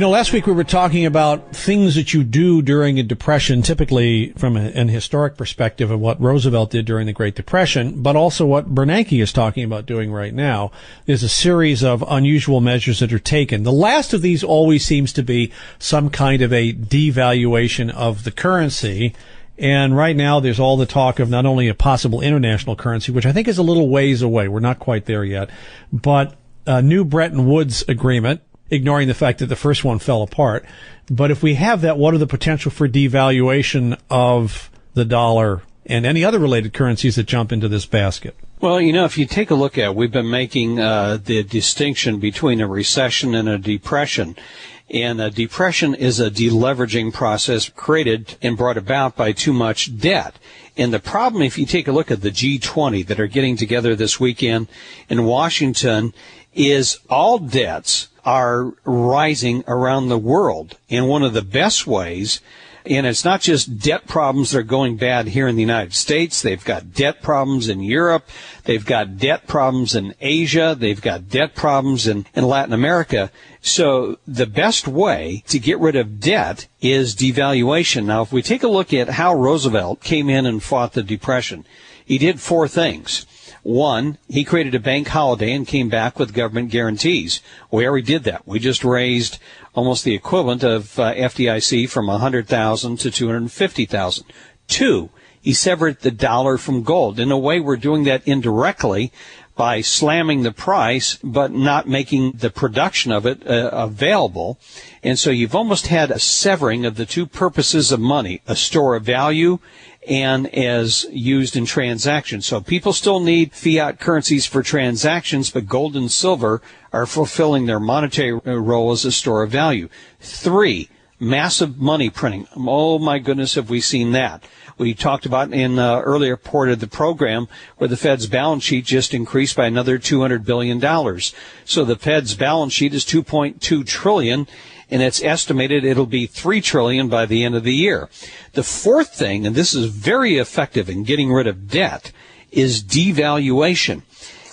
Last week we were talking about things that you do during a depression, typically from an historic perspective of what Roosevelt did during the Great Depression, but also what Bernanke is talking about doing right now. There's a series of unusual measures that are taken. The last of these always seems to be some kind of a devaluation of the currency. And right now there's all the talk of not only a possible international currency, which I think is a little ways away. We're not quite there yet, but a new Bretton Woods agreement, ignoring the fact that the first one fell apart. But if we have that, what are the potential for devaluation of the dollar and any other related currencies that jump into this basket? Well, if you take a look at it, we've been making the distinction between a recession and a depression. And a depression is a deleveraging process created and brought about by too much debt. And the problem, if you take a look at the G20 that are getting together this weekend in Washington, is all debts are rising around the world. And one of the best ways, and it's not just debt problems that are going bad here in the United States. They've got debt problems in Europe. They've got debt problems in Asia. They've got debt problems in Latin America. So the best way to get rid of debt is devaluation. Now, if we take a look at how Roosevelt came in and fought the Depression, he did four things. One, he created a bank holiday and came back with government guarantees. We already did that. We just raised almost the equivalent of FDIC from 100,000 to 250,000. Two, he severed the dollar from gold. In a way, we're doing that indirectly by slamming the price, but not making the production of it available. And so you've almost had a severing of the two purposes of money, a store of value and as used in transactions. So people still need fiat currencies for transactions, but gold and silver are fulfilling their monetary role as a store of value. Three, massive money printing. Oh my goodness, have we seen that? We talked about in earlier part of the program where the Fed's balance sheet just increased by another $200 billion. So the Fed's balance sheet is $2.2 trillion, and it's estimated it'll be $3 trillion by the end of the year. The fourth thing, and this is very effective in getting rid of debt, is devaluation.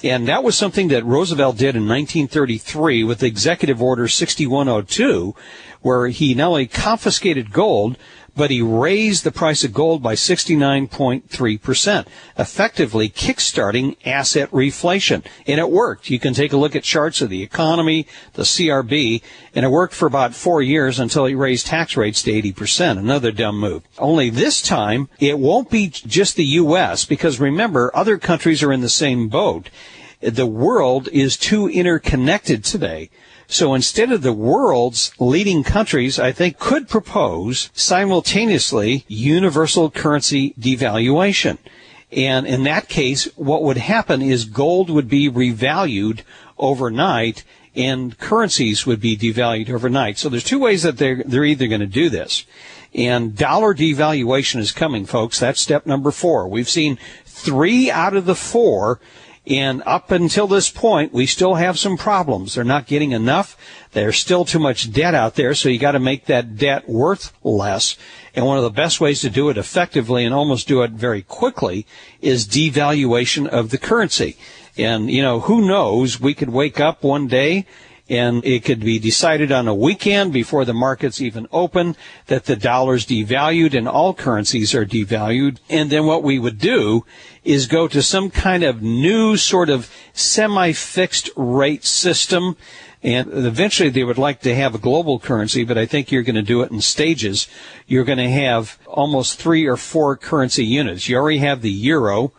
And that was something that Roosevelt did in 1933 with Executive Order 6102, where he not only confiscated gold, but he raised the price of gold by 69.3%, effectively kickstarting asset reflation. And it worked. You can take a look at charts of the economy, the CRB, and it worked for about 4 years until he raised tax rates to 80%, another dumb move. Only this time, it won't be just the U.S., because remember, other countries are in the same boat. The world is too interconnected today. So instead of the world's leading countries, I think, could propose simultaneously universal currency devaluation. And in that case, what would happen is gold would be revalued overnight and currencies would be devalued overnight. So there's two ways that they're either going to do this. And dollar devaluation is coming, folks. That's step number 4. We've seen 3 out of the 4. And up until this point, we still have some problems. They're not getting enough. There's still too much debt out there, so you got to make that debt worth less. And one of the best ways to do it effectively and almost do it very quickly is devaluation of the currency. And, who knows, we could wake up one day and it could be decided on a weekend before the markets even open that the dollar's devalued and all currencies are devalued. And then what we would do is go to some kind of new sort of semi-fixed rate system. And eventually they would like to have a global currency, but I think you're going to do it in stages. You're going to have almost 3 or 4 currency units. You already have the euro,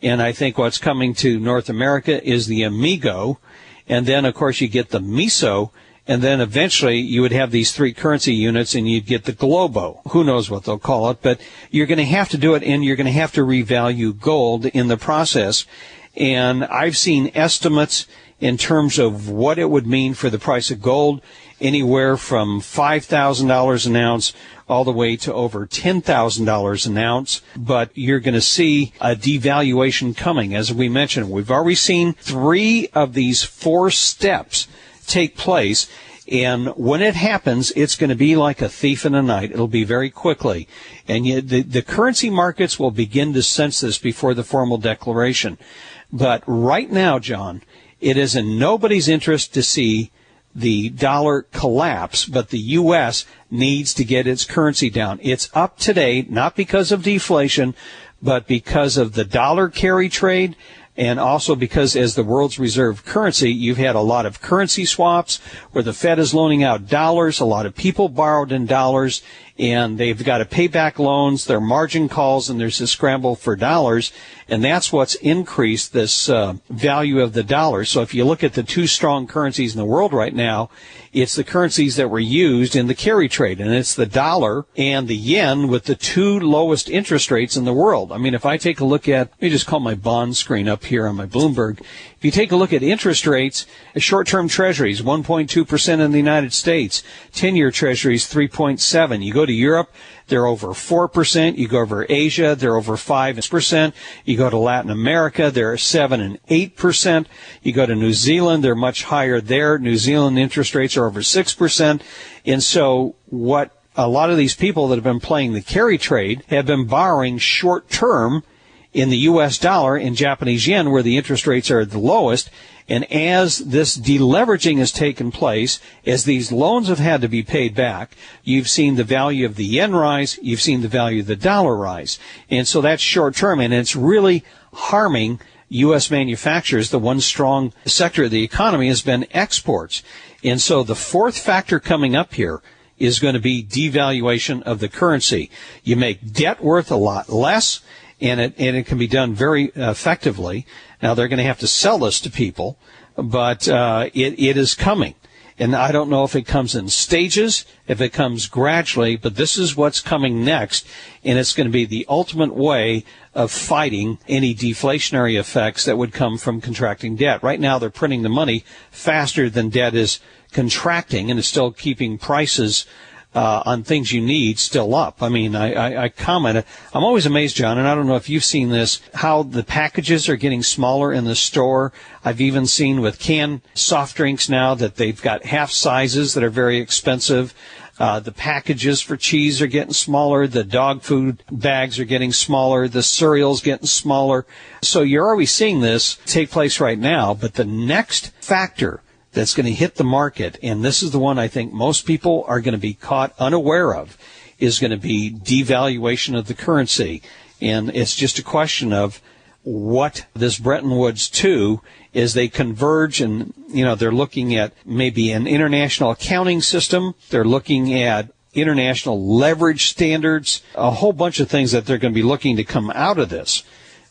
and I think what's coming to North America is the amigo. And then, of course, you get the MISO, and then eventually you would have these 3 currency units, and you'd get the Globo. Who knows what they'll call it, but you're going to have to do it, and you're going to have to revalue gold in the process. And I've seen estimates in terms of what it would mean for the price of gold, anywhere from $5,000 an ounce all the way to over $10,000 an ounce. But you're going to see a devaluation coming. As we mentioned, we've already seen 3 of these 4 steps take place. And when it happens, it's going to be like a thief in the night. It'll be very quickly. And the currency markets will begin to sense this before the formal declaration. But right now, John, it is in nobody's interest to see the dollar collapse, but the U.S. needs to get its currency down. It's up today, not because of deflation, but because of the dollar carry trade, and also because as the world's reserve currency, you've had a lot of currency swaps where the Fed is loaning out dollars. A lot of people borrowed in dollars, and they've got to pay back loans, their margin calls, and there's a scramble for dollars. And that's what's increased this value of the dollar. So if you look at the two strong currencies in the world right now, it's the currencies that were used in the carry trade, and it's the dollar and the yen with the two lowest interest rates in the world. I mean, if I take a look at, let me just call my bond screen up here on my Bloomberg. If you take a look at interest rates, short-term treasuries, 1.2% in the United States, 10-year treasuries, 3.7%. You go to Europe, they're over 4%. You go over Asia, they're over 5%. You go to Latin America, they're 7 and 8%. You go to New Zealand, they're much higher there. New Zealand interest rates are over 6%. And so what a lot of these people that have been playing the carry trade have been borrowing short-term in the U.S. dollar and Japanese yen, where the interest rates are the lowest. And as this deleveraging has taken place, as these loans have had to be paid back, you've seen the value of the yen rise, you've seen the value of the dollar rise. And so that's short term, and it's really harming U.S. manufacturers. The one strong sector of the economy has been exports. And so the fourth factor coming up here is going to be devaluation of the currency. You make debt worth a lot less, and it can be done very effectively. Now, they're going to have to sell this to people, but it is coming. And I don't know if it comes in stages, if it comes gradually, but this is what's coming next, and it's going to be the ultimate way of fighting any deflationary effects that would come from contracting debt. Right now, they're printing the money faster than debt is contracting, and it's still keeping prices on things you need still up. I mean, I commented, I'm always amazed, John, and I don't know if you've seen this, how the packages are getting smaller in the store. I've even seen with canned soft drinks now that they've got half sizes that are very expensive. The packages for cheese are getting smaller. The dog food bags are getting smaller. The cereal's getting smaller. So you're already seeing this take place right now, but the next factor that's going to hit the market, and this is the one I think most people are going to be caught unaware of, is going to be devaluation of the currency. And it's just a question of what this Bretton Woods 2 is. They converge, and they're looking at maybe an international accounting system. They're looking at international leverage standards, a whole bunch of things that they're going to be looking to come out of this.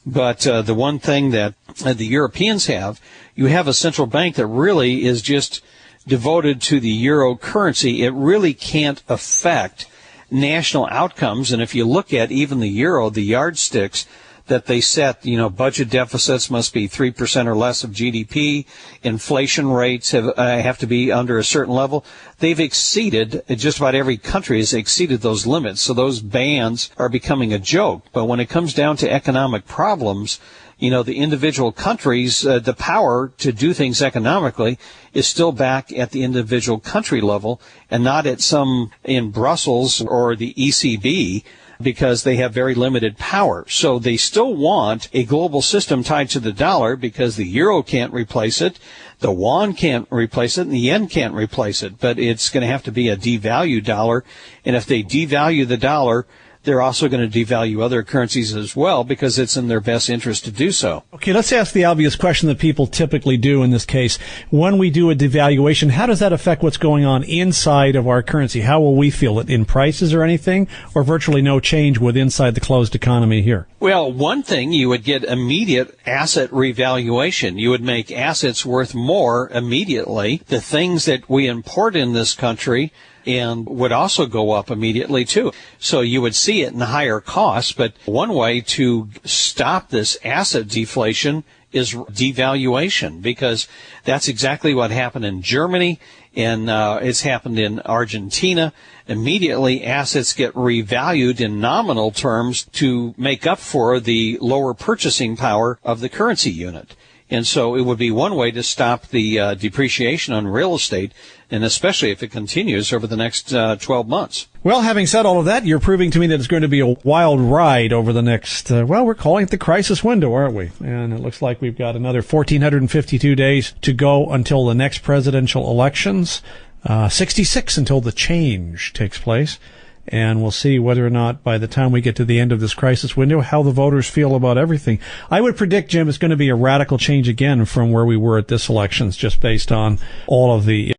But the one thing that the Europeans have, you have a central bank that really is just devoted to the euro currency. It really can't affect national outcomes. And if you look at even the euro, the yardsticks that they set, budget deficits must be 3% or less of GDP. Inflation rates have to be under a certain level. They've exceeded, just about every country has exceeded those limits. So those bands are becoming a joke. But when it comes down to economic problems, the individual countries, the power to do things economically is still back at the individual country level and not at some in Brussels or the ECB, because they have very limited power. So they still want a global system tied to the dollar because the euro can't replace it, the yuan can't replace it, and the yen can't replace it. But it's going to have to be a devalued dollar. And if they devalue the dollar, they're also going to devalue other currencies as well because it's in their best interest to do so. Okay, let's ask the obvious question that people typically do in this case. When we do a devaluation, how does that affect what's going on inside of our currency? How will we feel it in prices or anything, or virtually no change with inside the closed economy here? Well, one thing, you would get immediate asset revaluation. You would make assets worth more immediately. The things that we import in this country and would also go up immediately too. So you would see it in higher costs, but one way to stop this asset deflation is devaluation, because that's exactly what happened in Germany, and it's happened in Argentina. Immediately assets get revalued in nominal terms to make up for the lower purchasing power of the currency unit. And so it would be one way to stop the depreciation on real estate, and especially if it continues over the next 12 months. Well, having said all of that, you're proving to me that it's going to be a wild ride over the next, we're calling it the crisis window, aren't we? And it looks like we've got another 1,452 days to go until the next presidential elections, 66 until the change takes place. And we'll see whether or not by the time we get to the end of this crisis window, how the voters feel about everything. I would predict, Jim, it's going to be a radical change again from where we were at this elections, just based on all of the